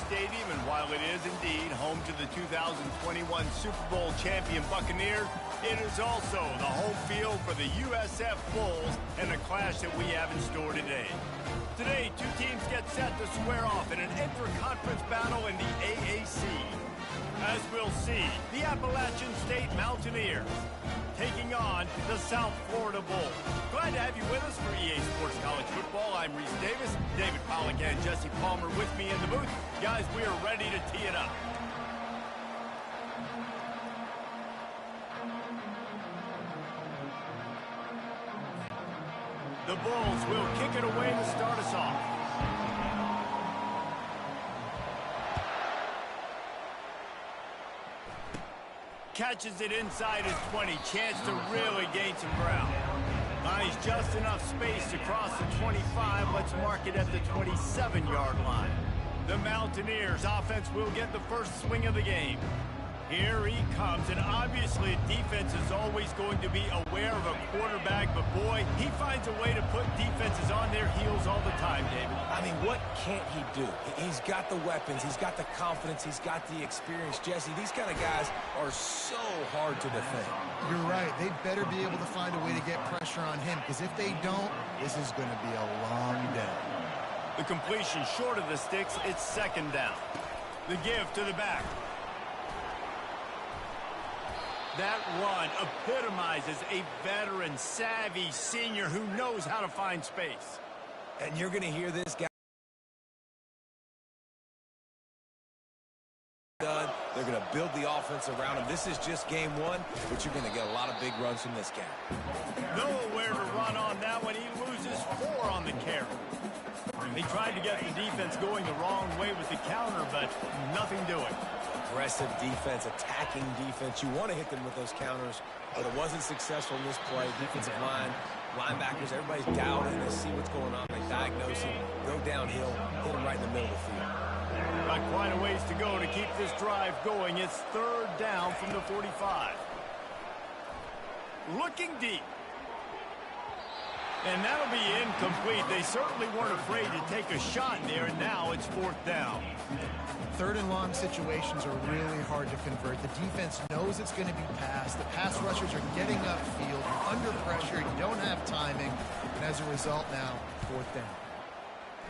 Stadium, and while it is indeed home to the 2021 Super Bowl champion Buccaneers, it is also the home field for the USF Bulls and the clash that we have in store today. Today, two teams get set to square off in an intra-conference battle in the AAC. As we'll see, the Appalachian State Mountaineers taking on the South Florida Bulls. Glad to have you with us for EA Sports College Football. I'm Reese Davis, David Pollack and Jesse Palmer with me in the booth. Guys, we are ready to tee it up. The Bulls will kick it away to start us off. Catches it inside his 20. Chance to really gain some ground. Finds just enough space to cross the 25. Let's mark it at the 27-yard line. The Mountaineers offense will get the first swing of the game. Here he comes, and obviously defense is always going to be aware of a quarterback, but boy, he finds a way to put defenses on their heels all the time, David. I mean, what can't he do? He's got the weapons, he's got the confidence, he's got the experience. Jesse, these kind of guys are so hard to defend. You're right. They better be able to find a way to get pressure on him, because if they don't, this is going to be a long day. The completion short of the sticks, it's second down. The give to the back. That run epitomizes a veteran, savvy senior who knows how to find space. And you're going to hear this guy. They're going to build the offense around him. This is just game one, but you're going to get a lot of big runs from this guy. Nowhere to run on that one. He loses 4 on the carry. They tried to get the defense going the wrong way with the counter, but nothing doing. Aggressive defense, attacking defense. You want to hit them with those counters, but it wasn't successful in this play. Defensive line, linebackers, everybody's doubting. They see what's going on. They diagnose him, go downhill, hit him right in the middle of the field. Got quite a ways to go to keep this drive going. It's third down from the 45. Looking deep. And that'll be incomplete. They certainly weren't afraid to take a shot there, and now it's fourth down. Third and long situations are really hard to convert. The defense knows it's going to be passed. The pass rushers are getting upfield. You're under pressure. You don't have timing. And as a result now, fourth down.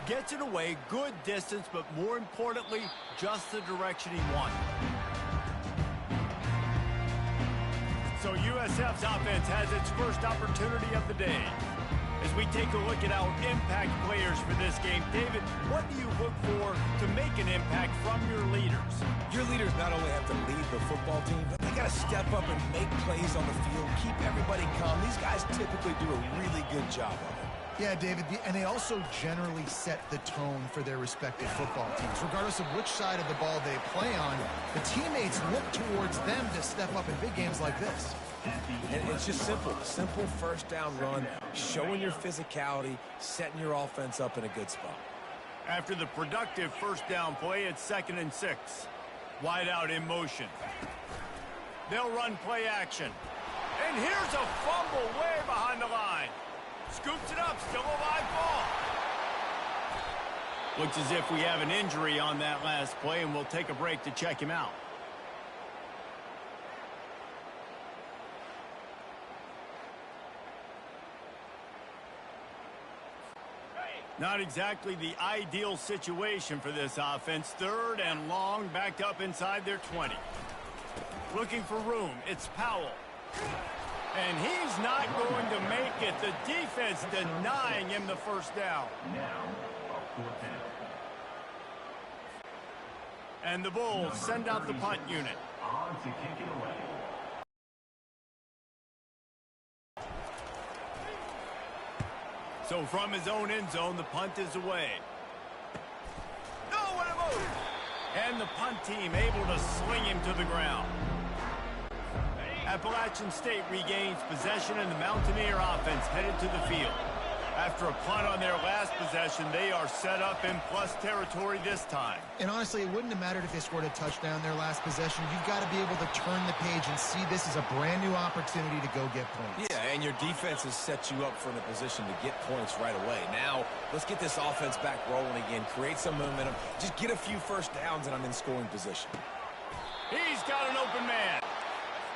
Gets it away, good distance, but more importantly, just the direction he wanted. So USF's offense has its first opportunity of the day. As we take a look at our impact players for this game, David, what do you look for to make an impact from your leaders? Your leaders not only have to lead the football team, but they got to step up and make plays on the field, keep everybody calm. These guys typically do a really good job of it. Yeah, David, and they also generally set the tone for their respective football teams. Regardless of which side of the ball they play on, the teammates look towards them to step up in big games like this. And it's just simple first down run, showing your physicality, setting your offense up in a good spot. After the productive first down play, it's 2nd and 6. Wide out in motion. They'll run play action. And here's a fumble way behind the line. Scoops it up, still a live ball. Looks as if we have an injury on that last play, and we'll take a break to check him out. Not exactly the ideal situation for this offense. Third and long, backed up inside their 20. Looking for room, it's Powell. And he's not going to make it. The defense denying him the first down. And the Bulls send out the punt unit. So from his own end zone, the punt is away. No, what a move! And the punt team able to sling him to the ground. Appalachian State regains possession, and the Mountaineer offense headed to the field. After a punt on their last possession, they are set up in plus territory this time. And honestly, it wouldn't have mattered if they scored a touchdown their last possession. You've got to be able to turn the page and see this as a brand new opportunity to go get points. Yeah, and your defense has set you up for a position to get points right away. Now, let's get this offense back rolling again, create some momentum, just get a few first downs, and I'm in scoring position. He's got an open man.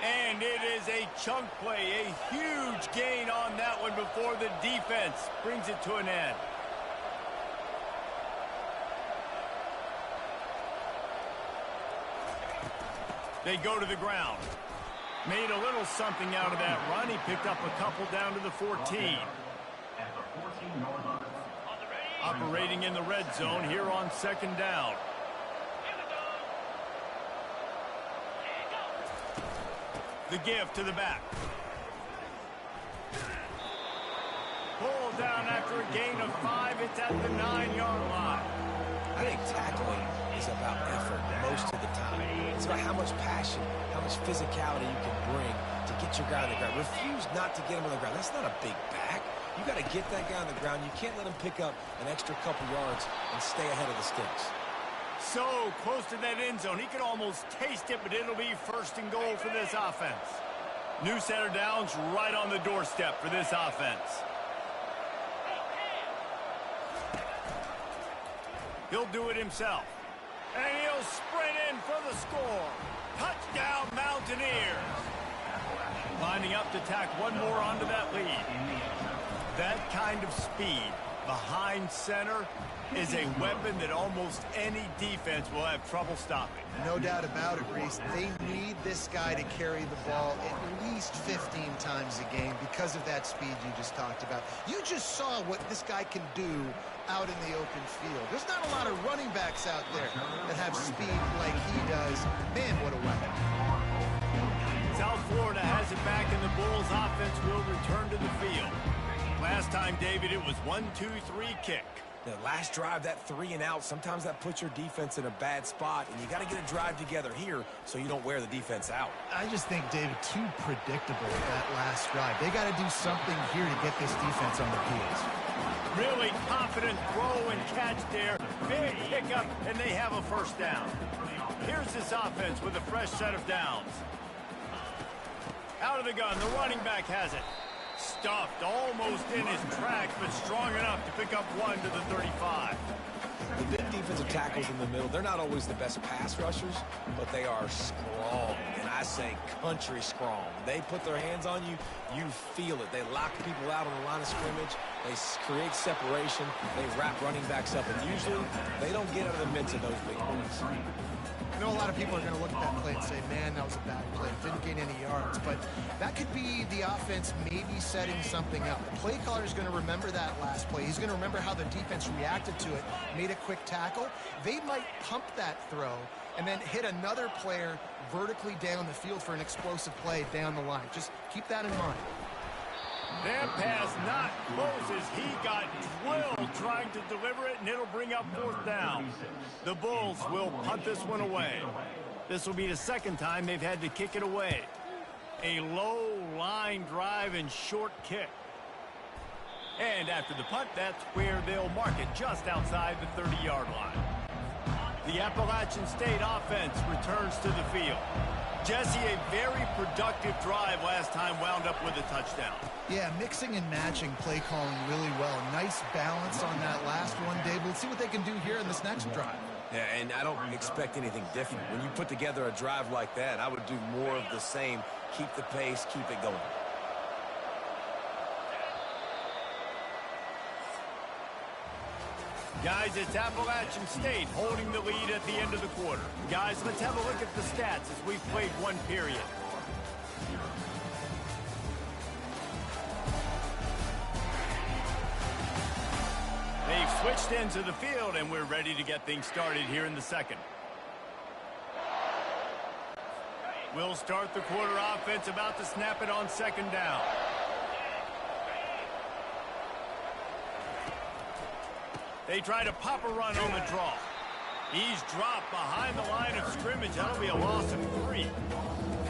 And it is a chunk play, a huge gain on that one before the defense brings it to an end. They go to the ground. Made a little something out of that run. He picked up a couple down to the 14. Operating in the red zone here on second down. The give to the back. Pulled down after a gain of 5. It's at the 9-yard line. I think tackling is about effort most of the time. It's about how much passion, how much physicality you can bring to get your guy on the ground. Refuse not to get him on the ground. That's not a big back. You got to get that guy on the ground. You can't let him pick up an extra couple yards and stay ahead of the sticks. So close to that end zone. He could almost taste it, but it'll be first and goal for this offense. New set of downs right on the doorstep for this offense. He'll do it himself. And he'll sprint in for the score. Touchdown, Mountaineers. Lining up to tack one more onto that lead. That kind of speed behind center is a weapon that almost any defense will have trouble stopping. No doubt about it, Reese. They need this guy to carry the ball at least 15 times a game because of that speed you just talked about. You just saw what this guy can do out in the open field. There's not a lot of running backs out there that have speed like he does. Man, what a weapon. South Florida has it back, and the Bulls offense will return to the field. Last time, David, it was 1-2-3 kick. The last drive, that 3 and out, sometimes that puts your defense in a bad spot, and you got to get a drive together here so you don't wear the defense out. I just think, David, too predictable that last drive. They got to do something here to get this defense on their heels. Really confident throw and catch there. Big pickup, and they have a first down. Here's this offense with a fresh set of downs. Out of the gun, the running back has it. Stuffed almost in his tracks, but strong enough to pick up one to the 35. The big defensive tackles in the middle, they're not always the best pass rushers, but they are strong, and I say country strong. They put their hands on you, you feel it. They lock people out on the line of scrimmage. They create separation. They wrap running backs up, and usually they don't get out of the midst of those big boys. I know a lot of people are going to look at that play and say, man, that was a bad play. Didn't gain any yards. But that could be the offense maybe setting something up. The play caller is going to remember that last play. He's going to remember how the defense reacted to it, made a quick tackle. They might pump that throw and then hit another player vertically down the field for an explosive play down the line. Just keep that in mind. That pass not close as he got drilled trying to deliver it, and it'll bring up fourth down. The Bulls will punt this one away. This will be the second time they've had to kick it away. A low line drive and short kick. And after the punt, that's where they'll mark it, just outside the 30-yard line. The Appalachian State offense returns to the field. Jesse, a very productive drive last time wound up with a touchdown. Yeah, mixing and matching play calling really well. Nice balance on that last one, Dave. Let's see what they can do here in this next drive. Yeah, and I don't expect anything different. When you put together a drive like that, I would do more of the same. Keep the pace, keep it going. Guys, it's Appalachian State holding the lead at the end of the quarter. Guys, let's have a look at the stats as we've played one period. They've switched into the field, and we're ready to get things started here in the second. We'll start the quarter offense, about to snap it on second down. They try to pop a run on the draw. He's dropped behind the line of scrimmage. That'll be a loss of 3.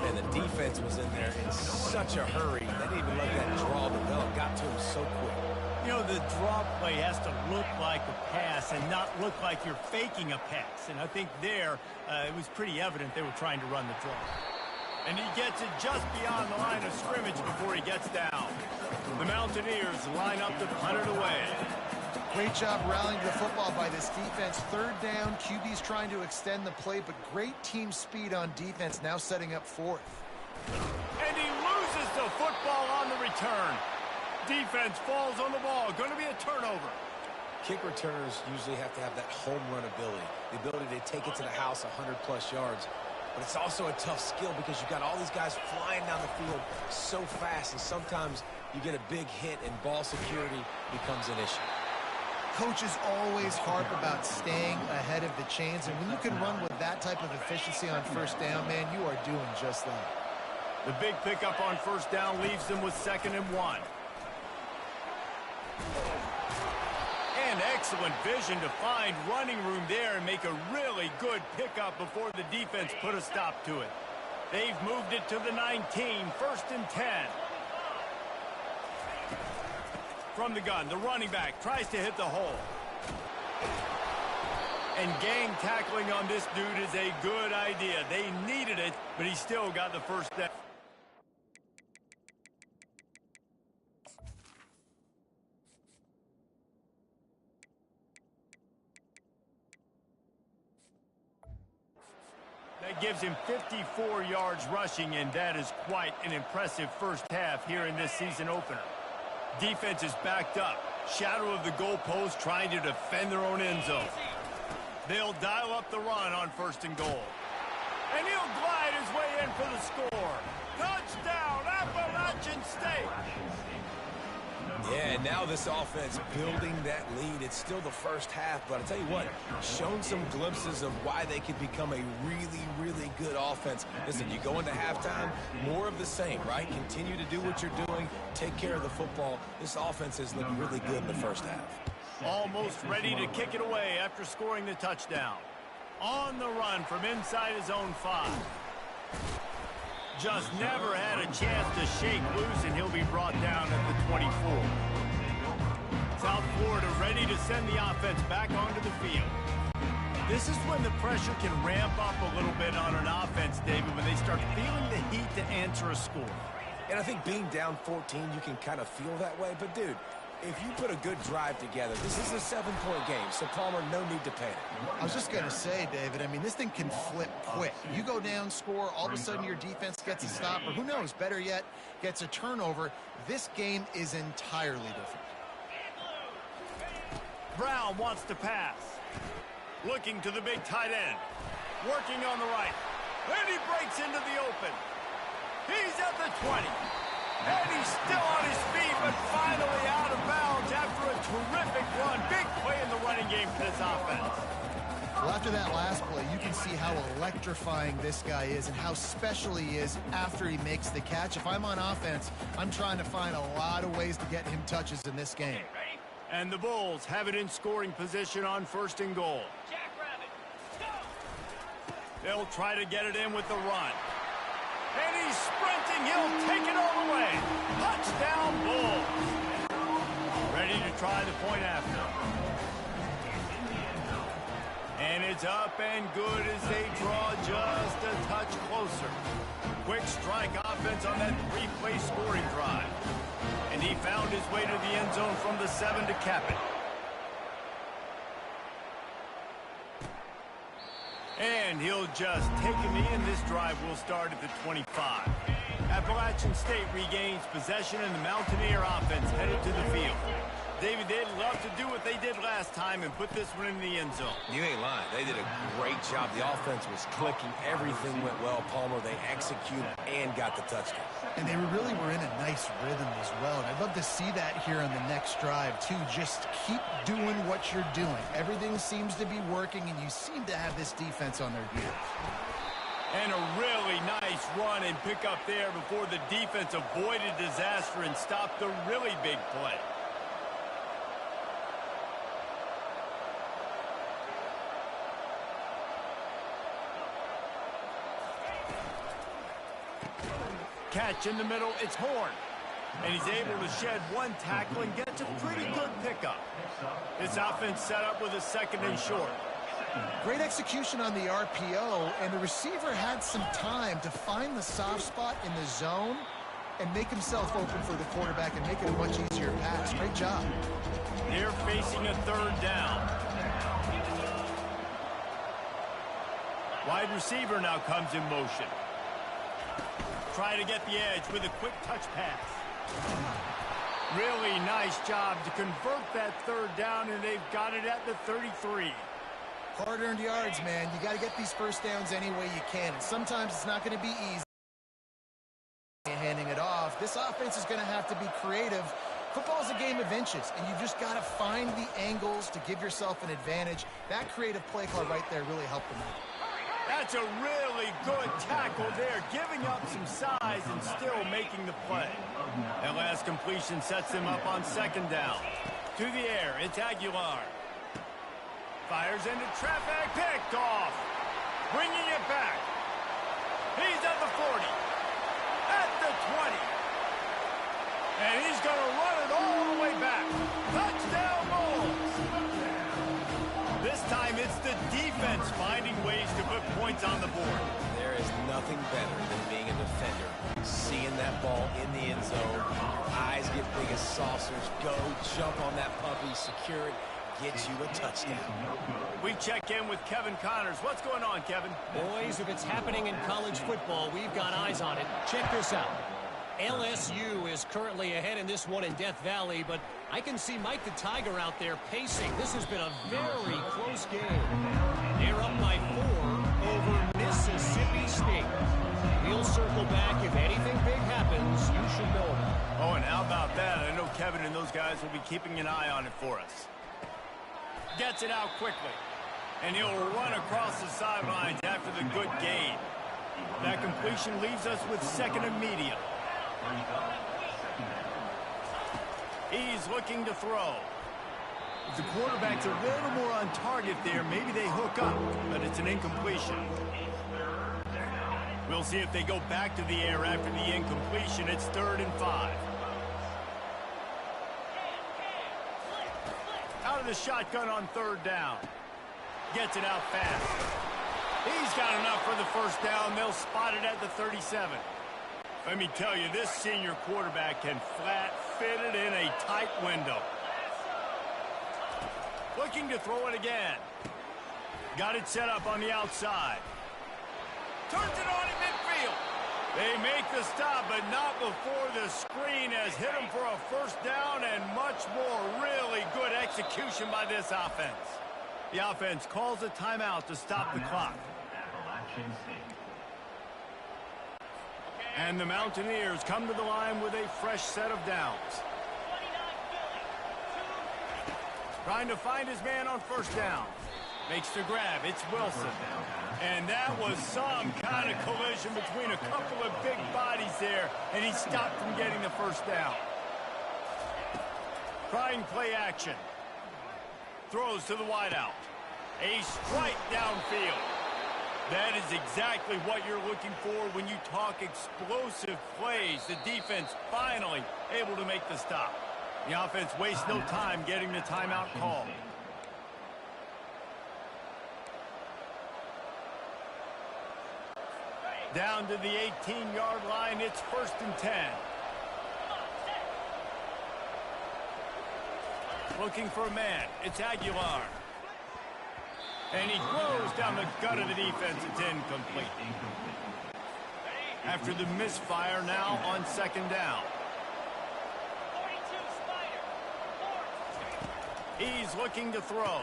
And the defense was in there in such a hurry. They didn't even let that draw develop. Got to him so quick. You know, the draw play has to look like a pass and not look like you're faking a pass. And I think there, it was pretty evident they were trying to run the draw. And he gets it just beyond the line of scrimmage before he gets down. The Mountaineers line up to punt it away. Great job rallying to the football by this defense. Third down, QB's trying to extend the play, but great team speed on defense, now setting up fourth. And he loses the football on the return. Defense falls on the ball. Going to be a turnover. Kick returners usually have to have that home run ability, the ability to take it to the house 100-plus yards. But it's also a tough skill because you've got all these guys flying down the field so fast, and sometimes you get a big hit and ball security becomes an issue. Coaches always harp about staying ahead of the chains, and when you can run with that type of efficiency on first down, man, you are doing just that. The big pickup on first down leaves them with 2nd and 1. And excellent vision to find running room there and make a really good pickup before the defense put a stop to it. They've moved it to the 19, 1st and 10. From the gun, the running back tries to hit the hole. And gang tackling on this dude is a good idea. They needed it, but he still got the first down. That gives him 54 yards rushing, and that is quite an impressive first half here in this season opener. Defense is backed up. Shadow of the goalpost trying to defend their own end zone. They'll dial up the run on 1st and goal. And he'll glide his way in for the score. Touchdown, Appalachian State! Yeah, and now this offense building that lead. It's still the first half, but I tell you what, shown some glimpses of why they could become a really, really good offense. Listen, you go into halftime, more of the same, right? Continue to do what you're doing, take care of the football. This offense has looked really good in the first half. Almost ready to kick it away after scoring the touchdown. On the run from inside his own 5. Just never had a chance to shake loose, and he'll be brought down at the 24. South Florida ready to send the offense back onto the field. This is when the pressure can ramp up a little bit on an offense, David, when they start feeling the heat to answer a score. And I think being down 14, you can kind of feel that way. But, dude, if you put a good drive together, this is a 7-point game, so Palmer, no need to panic. I was just going to say, David, I mean, this thing can flip quick. You go down, score, all of a sudden your defense gets a stop, or who knows, better yet, gets a turnover. This game is entirely different. Brown wants to pass. Looking to the big tight end. Working on the right. And he breaks into the open. He's at the 20. And he's still on his feet, but finally out of bounds after a terrific run. Big play in the running game for this offense. Well, after that last play, you can see how electrifying this guy is and how special he is after he makes the catch. If I'm on offense, I'm trying to find a lot of ways to get him touches in this game. And the Bulls have it in scoring position on 1st and goal. They'll try to get it in with the run. And he's sprinting. He'll take it all the way. Touchdown, Bulls. Ready to try the point after. And it's up and good as they draw just a touch closer. Quick strike offense on that 3-play scoring drive. And he found his way to the end zone from the 7 to cap it. And he'll just take him in. This drive will start at the 25. Appalachian State regains possession, and the Mountaineer offense headed to the field. David, they'd love to do what they did last time and put this one in the end zone. You ain't lying. They did a great job. The offense was clicking. Everything went well, Palmer. They executed and got the touchdown. And they really were in a nice rhythm as well. And I'd love to see that here on the next drive, too. Just keep doing what you're doing. Everything seems to be working, and you seem to have this defense on their heels. And a really nice run and pick up there before the defense avoided disaster and stopped the really big play. Catch in the middle, it's Horn. And he's able to shed one tackle and gets a pretty good pickup. This offense set up with a 2nd and short. Great execution on the RPO, and the receiver had some time to find the soft spot in the zone and make himself open for the quarterback and make it a much easier pass. Great job. They're facing a 3rd down. Wide receiver now comes in motion. Try to get the edge with a quick touch pass. Really nice job to convert that 3rd down, and they've got it at the 33. Hard-earned yards, man. You got to get these first downs any way you can. And sometimes it's not going to be easy handing it off. This offense is going to have to be creative. Football is a game of inches, and you've just got to find the angles to give yourself an advantage. That creative play call right there really helped them out. That's a really good tackle there, giving up some size and still making the play. That last completion sets them up on 2nd down. To the air, it's Aguilar. Fires into traffic, picked off. Bringing it back. He's at the 40. At the 20. And he's going to run it all the way back. Touchdown Bulls. This time it's the defense finding ways to put points on the board. There is nothing better than being a defender. Seeing that ball in the end zone, your eyes get big as saucers. Go, jump on that puppy, secure it. Gets you a touchdown. We check in with Kevin Connors. What's going on, Kevin? Boys, if it's happening in college football, we've got eyes on it. Check this out. LSU is currently ahead in this one in Death Valley, but I can see Mike the Tiger out there pacing. This has been a very close game. They're up by 4 over Mississippi State. We'll circle back. If anything big happens, you should know about it. Oh, and how about that? I know Kevin and those guys will be keeping an eye on it for us. Gets it out quickly. And he'll run across the sidelines after the good gain. That completion leaves us with 2nd and medium. He's looking to throw. If the quarterback's a little more on target there, maybe they hook up, but it's an incompletion. We'll see if they go back to the air after the incompletion. It's 3rd and 5. Out of the shotgun on 3rd down. Gets it out fast. He's got enough for the 1st down. They'll spot it at the 37. Let me tell you, this senior quarterback can flat fit it in a tight window. Looking to throw it again. Got it set up on the outside. Turns it on in midfield. They make the stop, but not before the screen has hit him for a 1st down and much more. Really good execution by this offense. The offense calls a timeout to stop the clock. And the Mountaineers come to the line with a fresh set of downs. Trying to find his man on 1st down. Makes the grab. It's Wilson. And that was some kind of collision between a couple of big bodies there, and he stopped from getting the 1st down. Trying play action. Throws to the wideout. A strike downfield. That is exactly what you're looking for when you talk explosive plays. The defense finally able to make the stop. The offense wastes no time getting the timeout called. Down to the 18-yard line, it's 1st and 10. Looking for a man, it's Aguilar. And he throws down the gut of the defense. It's incomplete. After the misfire, now on 2nd down. He's looking to throw.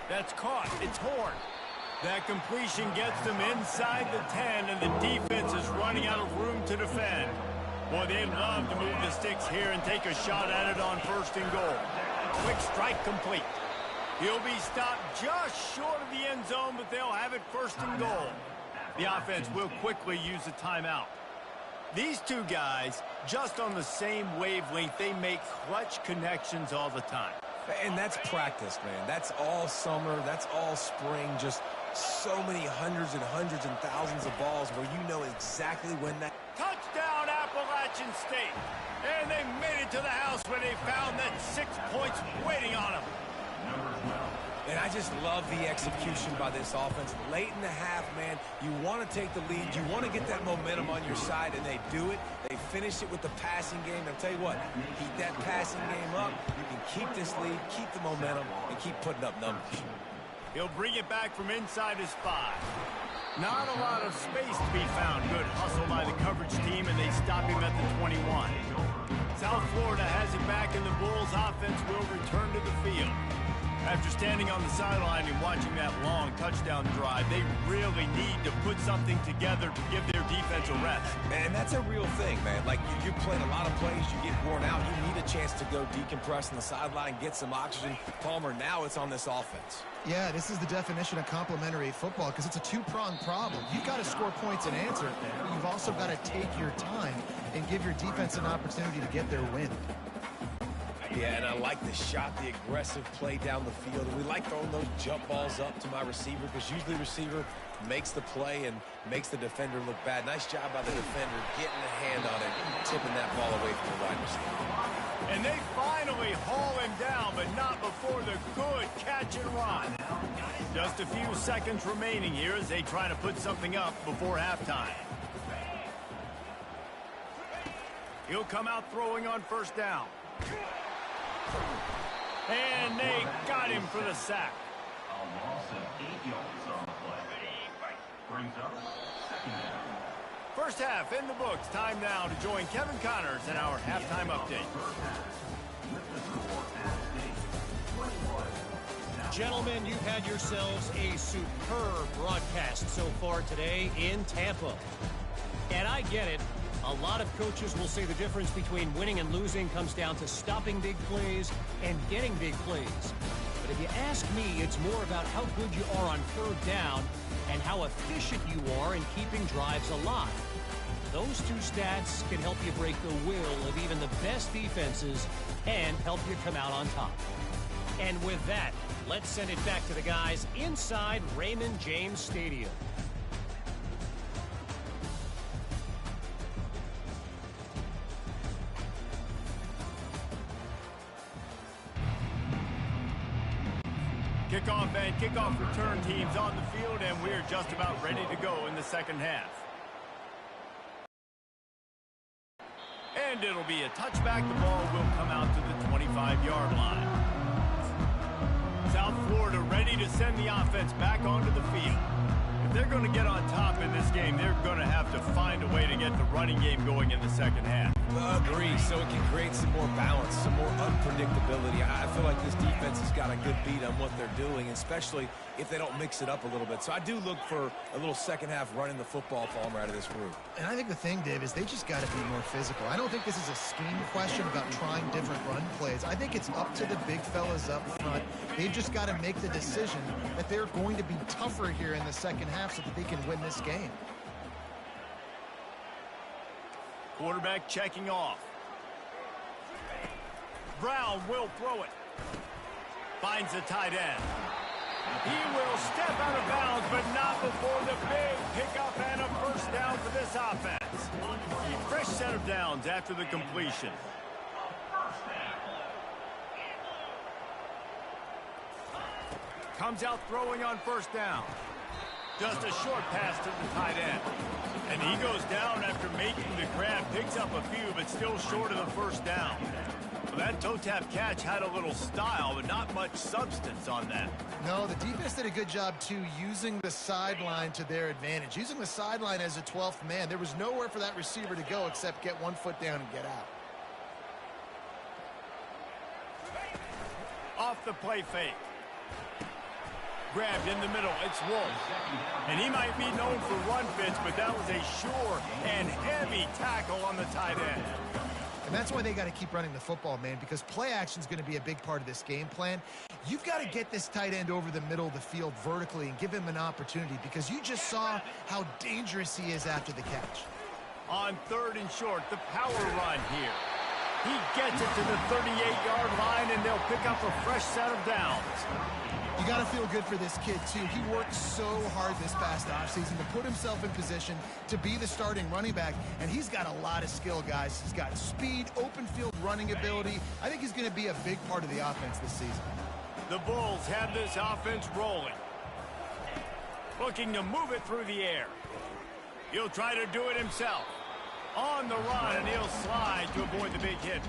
That's caught. It's Horn. That completion gets them inside the 10, and the defense is running out of room to defend. Boy, they'd love to move the sticks here and take a shot at it on 1st and goal. Quick strike complete. He'll be stopped just short of the end zone, but they'll have it 1st and goal. The offense will quickly use a timeout. These two guys, just on the same wavelength, they make clutch connections all the time. And that's practice, man. That's all summer. That's all spring. Just so many hundreds and thousands of balls where you know exactly when that... Touchdown, Appalachia! Appalachian State. And they made it to the house where they found that 6 points waiting on them. And I just love the execution by this offense. Late in the half, man, you want to take the lead. You want to get that momentum on your side, and they do it. They finish it with the passing game. I'll tell you what, keep that passing game up. You can keep this lead, keep the momentum, and keep putting up numbers. He'll bring it back from inside his 5. Not a lot of space to be found. Good hustle by the coverage team, and they stop him at the 21. South Florida has it back, and the Bulls offense will return to the field. After standing on the sideline and watching that long touchdown drive, they really need to put something together to give their defense a rest. And that's a real thing, man. Like, you're playing a lot of plays, you get worn out, you need a chance to go decompress on the sideline, get some oxygen. Palmer, now it's on this offense. Yeah, this is the definition of complementary football because it's a two-pronged problem. You've got to score points and answer it there, but you've also got to take your time and give your defense an opportunity to get their win. Yeah, and I like the shot, the aggressive play down the field. And we like throwing those jump balls up to my receiver because usually the receiver makes the play and makes the defender look bad. Nice job by the defender getting a hand on it, tipping that ball away from the wide receiver. And they finally haul him down, but not before the good catch and run. Just a few seconds remaining here as they try to put something up before halftime. He'll come out throwing on first down. And they got him for the sack. A loss of 8 yards on the play. Brings up second down. First half in the books. Time now to join Kevin Connors in our halftime update. Gentlemen, you've had yourselves a superb broadcast so far today in Tampa. And I get it. A lot of coaches will say the difference between winning and losing comes down to stopping big plays and getting big plays. But if you ask me, it's more about how good you are on third down and how efficient you are in keeping drives alive. Those two stats can help you break the will of even the best defenses and help you come out on top. And with that, let's send it back to the guys inside Raymond James Stadium. Kickoff and kickoff return teams on the field, and we're just about ready to go in the second half. And it'll be a touchback. The ball will come out to the 25-yard line. South Florida ready to send the offense back onto the field. If they're going to get on top in this game, they're going to have to find a way to get the running game going in the second half. Agree, so it can create some more balance, some more unpredictability. I feel like this defense has got a good beat on what they're doing, especially if they don't mix it up a little bit. So I do look for a little second half running the football, Palmer, out of this group. And I think the thing, Dave, is they just got to be more physical. I don't think this is a scheme question about trying different run plays. I think it's up to the big fellas up front. They've just got to make the decision that they're going to be tougher here in the second half so that they can win this game. Quarterback checking off. Brown will throw it. Finds the tight end. He will step out of bounds, but not before the big pickup and a first down for this offense. Fresh set of downs after the completion. Comes out throwing on first down. Just a short pass to the tight end. And he goes down after making the grab. Picks up a few, but still short of the first down. Well, that toe tap catch had a little style, but not much substance on that. No, the defense did a good job, too, using the sideline to their advantage. Using the sideline as a 12th man. There was nowhere for that receiver to go except get one foot down and get out. Off the play fake. Grabbed in the middle. It's Wolf. And he might be known for run fits, but that was a sure and heavy tackle on the tight end. And that's why they got to keep running the football, man, because play action is going to be a big part of this game plan. You've got to get this tight end over the middle of the field vertically and give him an opportunity because you just saw how dangerous he is after the catch. On third and short, the power run here. He gets it to the 38-yard line, and they'll pick up a fresh set of downs. You got to feel good for this kid, too. He worked so hard this past offseason to put himself in position to be the starting running back, and he's got a lot of skill, guys. He's got speed, open field running ability. I think he's going to be a big part of the offense this season. The Bulls have this offense rolling. Looking to move it through the air. He'll try to do it himself. On the run, and he'll slide to avoid the big hit.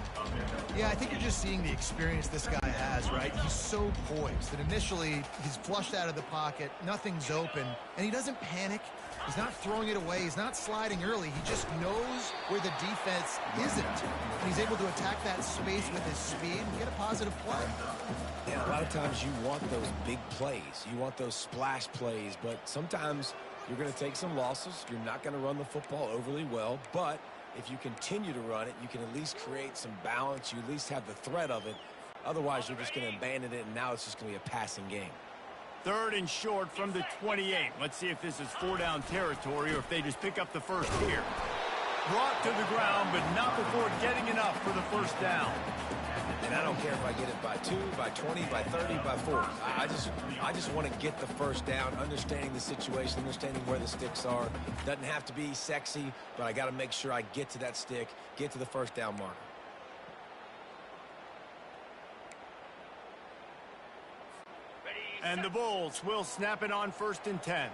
Yeah, I think you're just seeing the experience this guy has, right? He's so poised that initially he's flushed out of the pocket, nothing's open, and he doesn't panic. He's not throwing it away. He's not sliding early. He just knows where the defense isn't. And he's able to attack that space with his speed and get a positive play. Yeah, a lot of times you want those big plays. You want those splash plays, but sometimes you're going to take some losses. You're not going to run the football overly well, but if you continue to run it, you can at least create some balance. You at least have the threat of it. Otherwise, you're just going to abandon it, and now it's just going to be a passing game. 3rd and short from the 28. Let's see if this is 4-down territory or if they just pick up the first here. Brought to the ground, but not before getting enough for the first down. And I don't care if I get it by 2, by 20, by 30, by 40. I just want to get the first down, understanding the situation, understanding where the sticks are. Doesn't have to be sexy, but I got to make sure I get to that stick, get to the first down marker. And the Bulls will snap it on 1st and 10.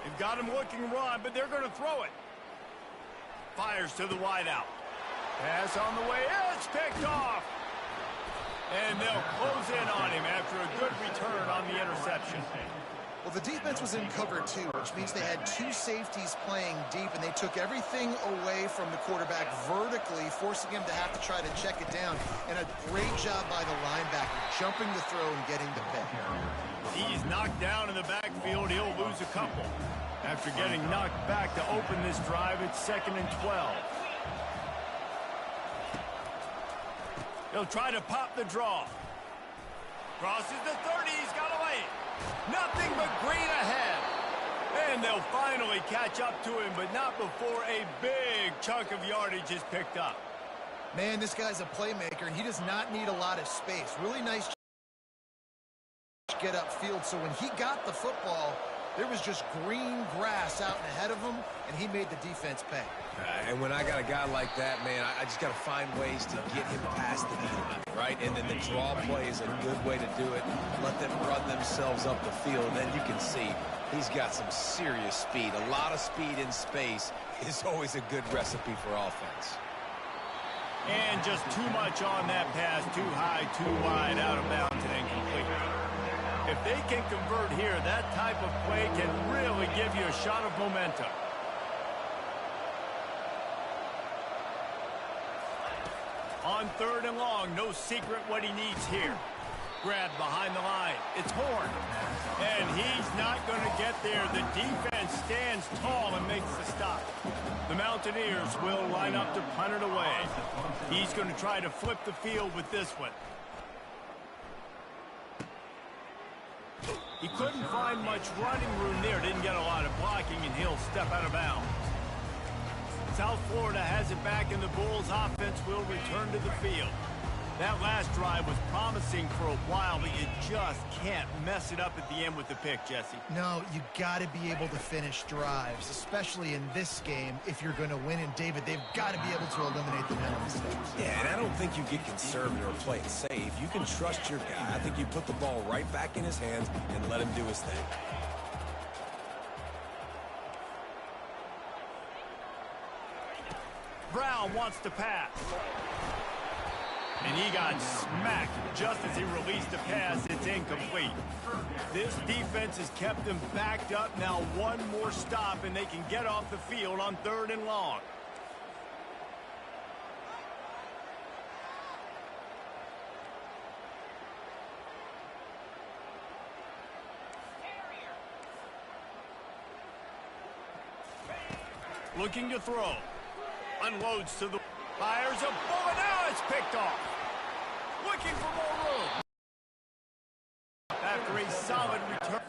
They've got him looking run, but they're going to throw it. Fires to the wideout. Pass on the way. It's picked off. And they'll close in on him after a good return on the interception. Well, the defense was in cover 2, which means they had 2 safeties playing deep, and they took everything away from the quarterback vertically, forcing him to have to try to check it down. And a great job by the linebacker, jumping the throw and getting the pick. He's knocked down in the backfield. He'll lose a couple. After getting knocked back to open this drive, it's 2nd and 12. He'll try to pop the draw. Crosses the 30. He's got away. Nothing but green ahead. And they'll finally catch up to him, but not before a big chunk of yardage is picked up. Man, this guy's a playmaker, and he does not need a lot of space. Really nice get upfield, so when he got the football, there was just green grass out and ahead of him, and he made the defense pay. And when I got a guy like that, man, I just got to find ways to get him past the D-line, right? And then the draw play is a good way to do it. Let them run themselves up the field, and then you can see he's got some serious speed. A lot of speed in space is always a good recipe for offense. And just too much on that pass, too high, too wide, out of bounds, and incomplete. If they can convert here, that type of play can really give you a shot of momentum. On 3rd and long, no secret what he needs here. Grabbed behind the line. It's Horn. And he's not going to get there. The defense stands tall and makes the stop. The Mountaineers will line up to punt it away. He's going to try to flip the field with this one. He couldn't find much running room there. Didn't get a lot of blocking, and he'll step out of bounds. South Florida has it back, and the Bulls offense will return to the field. That last drive was promising for a while, but you just can't mess it up at the end with the pick, Jesse. No, you got to be able to finish drives, especially in this game if you're going to win. And, David, they've got to be able to eliminate the penalty mistakes. Yeah, and I don't think you get conservative or play it safe. You can trust your guy. I think you put the ball right back in his hands and let him do his thing. Brown wants to pass. And he got smacked just as he released the pass. It's incomplete. This defense has kept them backed up. Now one more stop, and they can get off the field on 3rd and long. Looking to throw. Unloads to the... Fires a bullet. Now it's picked off. Looking for more room. After a solid return.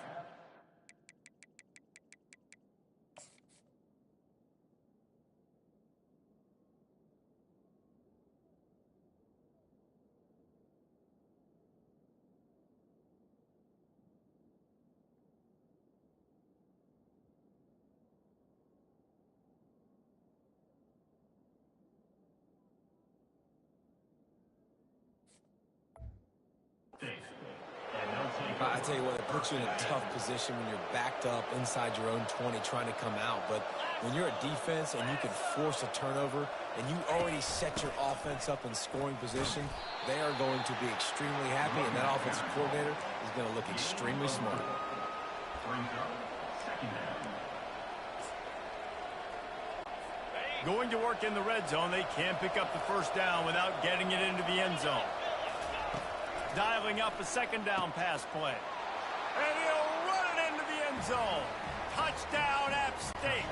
I tell you what, it puts you in a tough position when you're backed up inside your own 20 trying to come out. But when you're a defense and you can force a turnover and you already set your offense up in scoring position, they are going to be extremely happy, and that offensive coordinator is going to look extremely smart. Going to work in the red zone, they can't pick up the first down without getting it into the end zone. Dialing up a second down pass play. And he'll run it into the end zone. Touchdown, App State.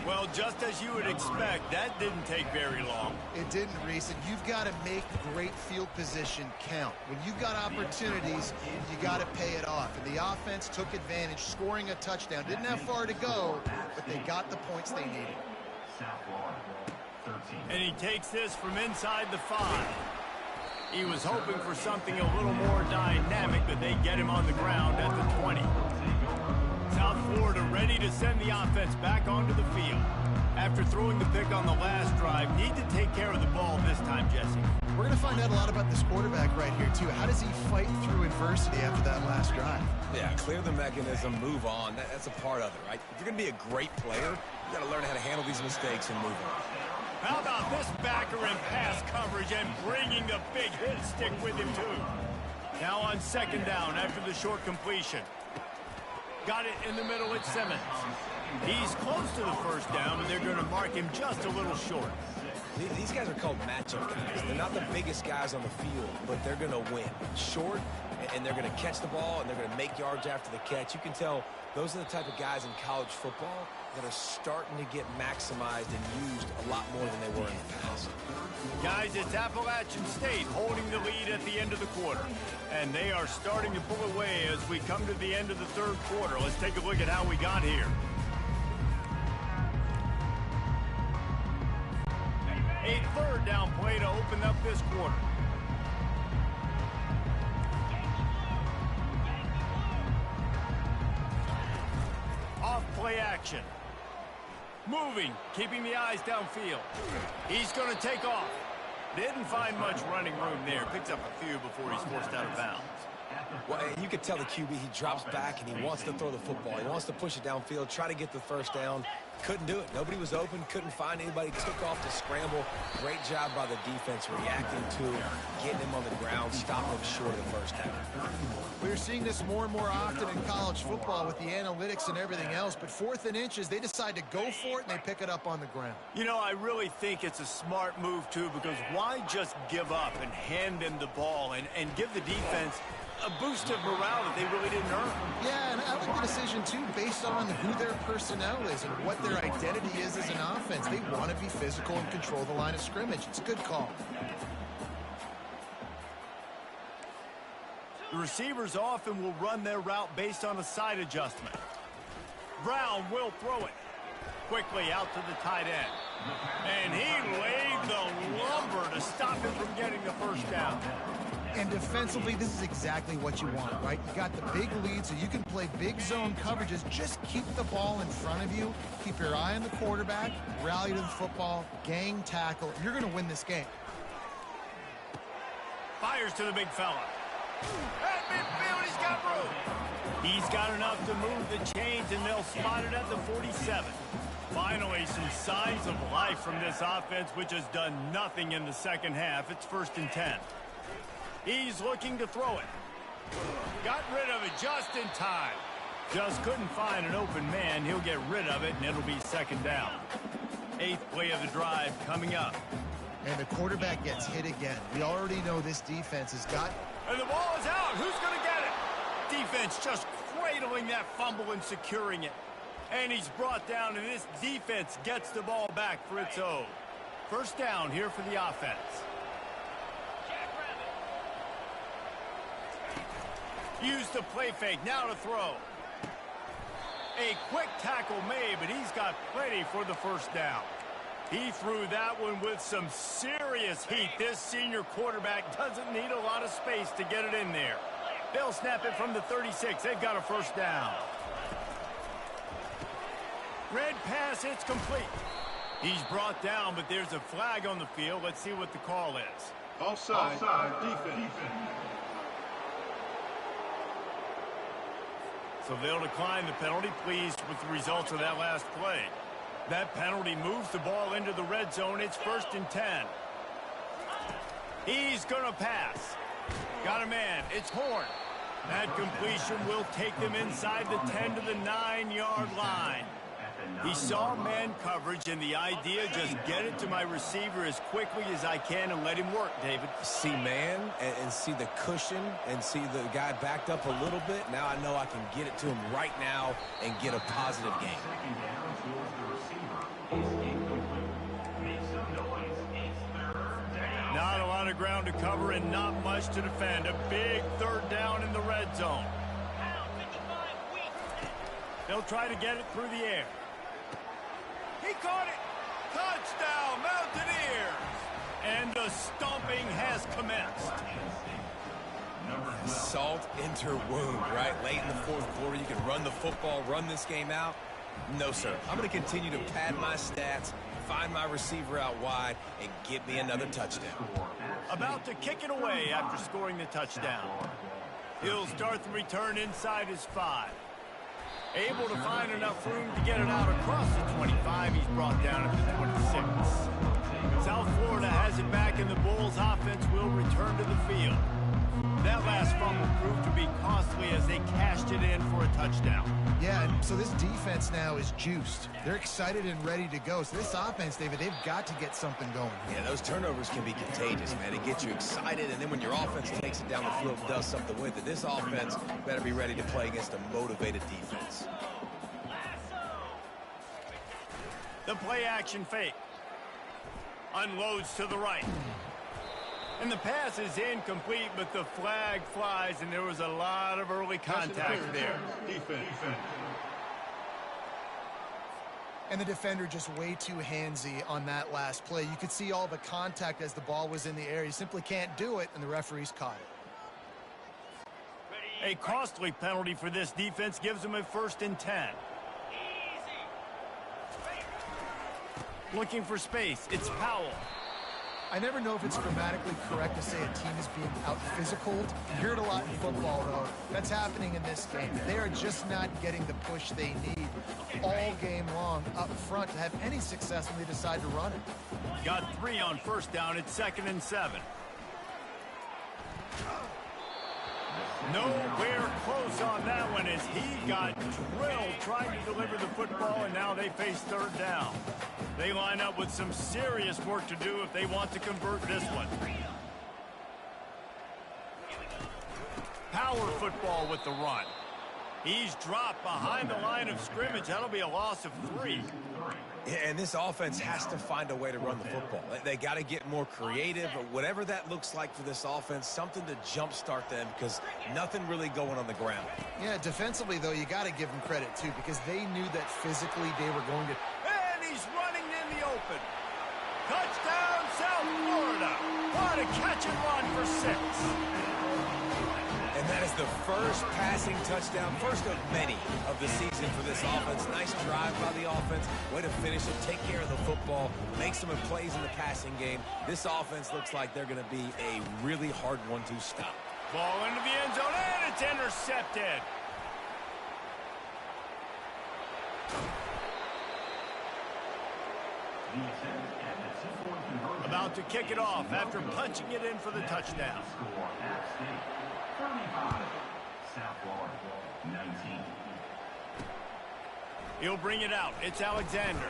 Well, just as you would expect, that didn't take very long. It didn't, Reese, and you've got to make great field position count. When you've got opportunities, you got to pay it off. And the offense took advantage, scoring a touchdown. Didn't have far to go, but they got the points they needed. And he takes this from inside the 5. He was hoping for something a little more dynamic, but they get him on the ground at the 20. South Florida ready to send the offense back onto the field. After throwing the pick on the last drive, need to take care of the ball this time, Jesse. We're going to find out a lot about this quarterback right here, too. How does he fight through adversity after that last drive? Yeah, clear the mechanism, move on. That's a part of it, right? If you're going to be a great player, you got to learn how to handle these mistakes and move on. How about this backer in pass coverage and bringing the big hit stick with him, too? Now on second down after the short completion. Got it in the middle with Simmons. He's close to the first down, but they're going to mark him just a little short. These guys are called matchup guys. They're not the biggest guys on the field, but they're going to win. Short, and they're going to catch the ball, and they're going to make yards after the catch. You can tell those are the type of guys in college football that are starting to get maximized and used a lot more than they were in the past. Guys, it's Appalachian State holding the lead at the end of the quarter. And they are starting to pull away as we come to the end of the third quarter. Let's take a look at how we got here. A third down play to open up this quarter. Off play action. Moving, keeping the eyes downfield. He's going to take off. Didn't find much running room there. Picks up a few before he's forced out of bounds. Well, you could tell the QB, he drops back and he wants to throw the football. He wants to push it downfield, try to get the first down. Couldn't do it. Nobody was open, couldn't find anybody, took off to scramble. Great job by the defense reacting to it, getting him on the ground, stopping him short of the first down. We're seeing this more and more often in college football with the analytics and everything else, but 4th and inches, they decide to go for it and they pick it up on the ground. You know, I really think it's a smart move, too, because why just give up and hand them the ball and give the defense a boost of morale that they really didn't earn? Yeah, and I like the decision, too, based on who their personnel is and what their identity is as an offense. They want to be physical and control the line of scrimmage. It's a good call. The receivers often will run their route based on a side adjustment. Brown will throw it quickly out to the tight end. And he laid the lumber to stop him from getting the first down. And defensively, this is exactly what you want, right? You got the big lead, so you can play big zone coverages. Just keep the ball in front of you. Keep your eye on the quarterback. Rally to the football. Gang tackle. You're going to win this game. Fires to the big fella. At midfield, he's got room. He's got enough to move the chains, and they'll spot it at the 47. Finally, some signs of life from this offense, which has done nothing in the second half. It's 1st and 10. He's looking to throw it. Got rid of it just in time. Just couldn't find an open man. He'll get rid of it, and it'll be 2nd down. 8th play of the drive coming up. And the quarterback gets hit again. We already know this defense has got... And the ball is out. Who's going to get it? Defense just cradling that fumble and securing it. And he's brought down, and this defense gets the ball back for its own. 1st down here for the offense. Use the play fake, now to throw. A quick tackle made, but he's got plenty for the 1st down. He threw that one with some serious heat. This senior quarterback doesn't need a lot of space to get it in there. They'll snap it from the 36. They've got a 1st down. Red pass, it's complete. He's brought down, but there's a flag on the field. Let's see what the call is. Offside. Defense. So they'll decline the penalty, pleased with the results of that last play. That penalty moves the ball into the red zone. It's 1st and 10. He's going to pass. Got a man. It's Horn. That completion will take them inside the 10 to the 9-yard line. He saw man coverage, and the idea, just get it to my receiver as quickly as I can and let him work, David. See man and see the cushion and see the guy backed up a little bit. Now I know I can get it to him right now and get a positive gain. Second down towards the receiver is incomplete. Make some noise. It's third down. Not a lot of ground to cover and not much to defend. A big 3rd down in the red zone. They'll try to get it through the air. He caught it. Touchdown, Mountaineers. And the stomping has commenced. Salt into wound, right? Late in the 4th quarter, you can run the football, run this game out. No, sir. I'm going to continue to pad my stats, find my receiver out wide, and get me another touchdown. About to kick it away after scoring the touchdown. He'll start the return inside his 5. Able to find enough room to get it out across the 25. He's brought down at the 26. South Florida has it back, and the Bulls offense will return to the field. That last fumble proved to be costly as they cashed it in for a touchdown. Yeah, and so this defense now is juiced. They're excited and ready to go. So this offense, David, they've got to get something going. Yeah, those turnovers can be contagious, man. It gets you excited, and then when your offense takes it down the field and does something with it, this offense better be ready to play against a motivated defense. The play action fake. Unloads to the right. And the pass is incomplete, but the flag flies, and there was a lot of early contact there. Defense. And the defender just way too handsy on that last play. You could see all the contact as the ball was in the air. He simply can't do it, and the referees caught it. A costly penalty for this defense gives them a 1st and 10. Looking for space. It's Powell. I never know if it's grammatically correct to say a team is being out-physicaled. You hear it a lot in football, though. That's happening in this game. They are just not getting the push they need all game long up front to have any success when they decide to run it. Got 3 on 1st down. It's 2nd and 7. Nowhere close on that one as he got drilled trying to deliver the football, and now they face 3rd down. They line up with some serious work to do if they want to convert this one. Power football with the run. He's dropped behind the line of scrimmage. That'll be a loss of 3. Yeah, and this offense has to find a way to run the football. They got to get more creative, or whatever that looks like for this offense, something to jumpstart them, because nothing really going on the ground. Yeah, defensively, though, you got to give them credit, too, because they knew that physically they were going to... And he's running in the open. Touchdown, South Florida. What a catch and run for 6. And that is the first passing touchdown, first of many of the season for this offense. Nice drive by the offense. Way to finish it, take care of the football, make some plays in the passing game. This offense looks like they're going to be a really hard one to stop. Ball into the end zone, and it's intercepted. About to kick it off after punching it in for the touchdown. 35, South Florida, 19. He'll bring it out. It's Alexander.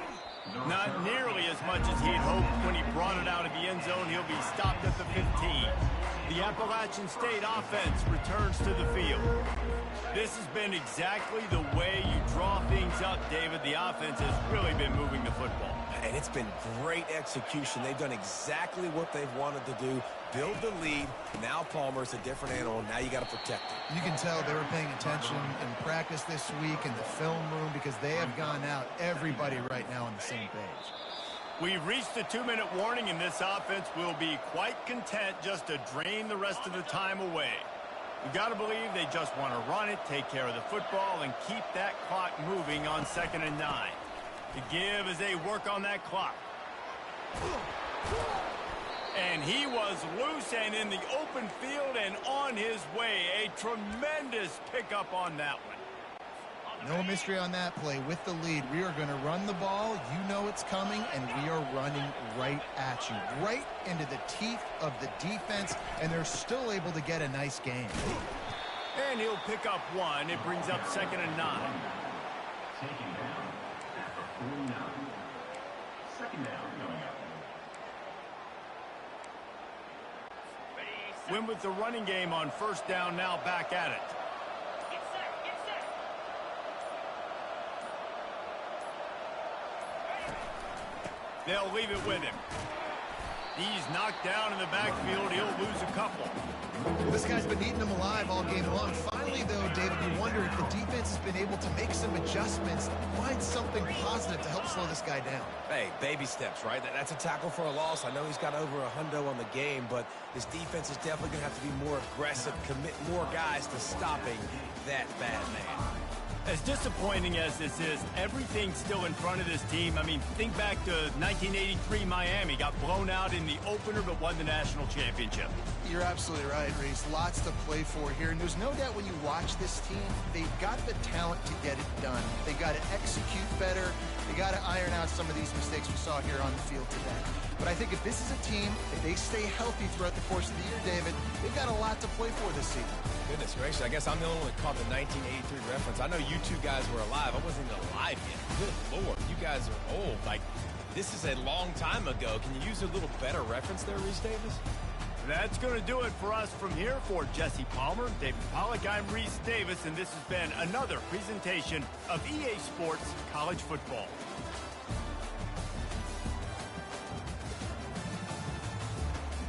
Not nearly as much as he'd hoped when he brought it out of the end zone. He'll be stopped at the 15. The Appalachian State offense returns to the field. This has been exactly the way you draw things up, David. The offense has really been moving the football. And it's been great execution. They've done exactly what they've wanted to do. Build the lead. Now Palmer's a different animal. Now you got to protect him. You can tell they were paying attention in practice this week in the film room, because they have gone out, everybody right now on the same page. We've reached the 2-minute warning, and this offense will be quite content just to drain the rest of the time away. You've got to believe they just want to run it, take care of the football, and keep that clock moving on 2nd and 9. To give as they work on that clock. And he was loose and in the open field and on his way. A tremendous pickup on that one. No mystery on that play. With the lead, we are going to run the ball. You know it's coming, and we are running right at you, right into the teeth of the defense, and they're still able to get a nice game. And he'll pick up one. It brings up 2nd and 9. Taking down at the 49. 2nd down coming up. Win with the running game on 1st down, now back at it. They'll leave it with him. He's knocked down in the backfield. He'll lose a couple. This guy's been eating them alive all game long. Finally, though, David, you wonder if the defense has been able to make some adjustments, find something positive to help slow this guy down. Hey, baby steps, right? That's a tackle for a loss. I know he's got over $100 on the game, but this defense is definitely going to have to be more aggressive, commit more guys to stopping that bad man. As disappointing as this is, everything's still in front of this team. I mean, think back to 1983 Miami. Got blown out in the opener but won the national championship. You're absolutely right, Reese. Lots to play for here. And there's no doubt when you watch this team, they've got the talent to get it done. They got to execute better. They got to iron out some of these mistakes we saw here on the field today. But I think if this is a team, if they stay healthy throughout the course of the year, David, they've got a lot to play for this season. Goodness gracious, I guess I'm the only one that caught the 1983 reference. I know you two guys were alive. I wasn't even alive yet. Good Lord, you guys are old. Like, this is a long time ago. Can you use a little better reference there, Reese Davis? That's going to do it for us from here. For Jesse Palmer, David Pollack, I'm Reese Davis, and this has been another presentation of EA Sports College Football.